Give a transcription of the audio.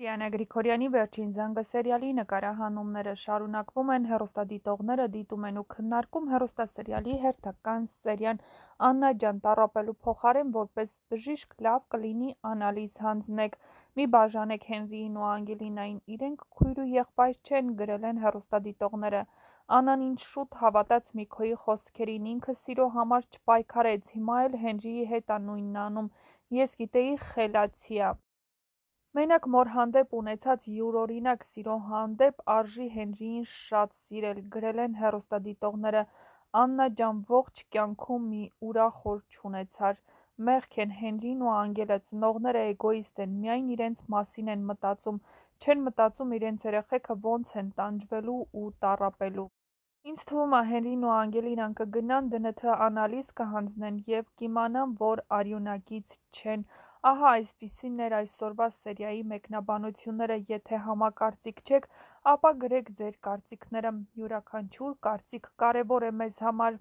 Դիանա Գրիգորյանի «Վերջին զանգը» սերիալի նկարահանումները շարունակվում են, հեռուստադիտողները դիտում են ու քննարկում հեռուստասերիալի հերթական սերիան։ Աննա ջան, տառապելու փոխարեն որպես բժիշկ լավ կլինի անալիզ հանձնեք, մի բաժանեք Հենրիին ու Անգելինային, իրենք քույր ու եղբայր չեն, գրել են հեռուստադիտողները։ Աննան ինչ շուտ հավատաց Միքոյի խոսքերին, ինքը սիրո համար չպայքարեց, հիմա էլ Հենրիի հետ ա նույնն անում։ Ես գիտեի խելացի ա։ Մենակ մոր հանդեպ ունեցած յուրօրինակ սիրո հանդեպ արժի Հենրիին շատ սիրել, գրել են հեռուստադիտողները։ Աննա ջան, ողջ կյանքում մի ուրախ օր չունեցար։ Մեղք են Հենրին ու Անգելը, ծնողները էգոիստ են, միայն իրենց մասին են մտածում, չեն մտածում իրենց երեխեքը ոնց են տանջվելու ու տառապելու։ Ինձ թվում ա Հենրին ու Անգելինան կգնան ԴՆԹ անալիզ կհանձնեն և կիմանան, որ արյունակից չեն։ Ահա այսպիսին էր այսօրվա սերիայի մեկնաբանությունները, եթե համակարծիք չեք, ապա գրեք ձեր կարծիքները, յուրաքանչյուր կարծիք կարևոր է մեզ համար։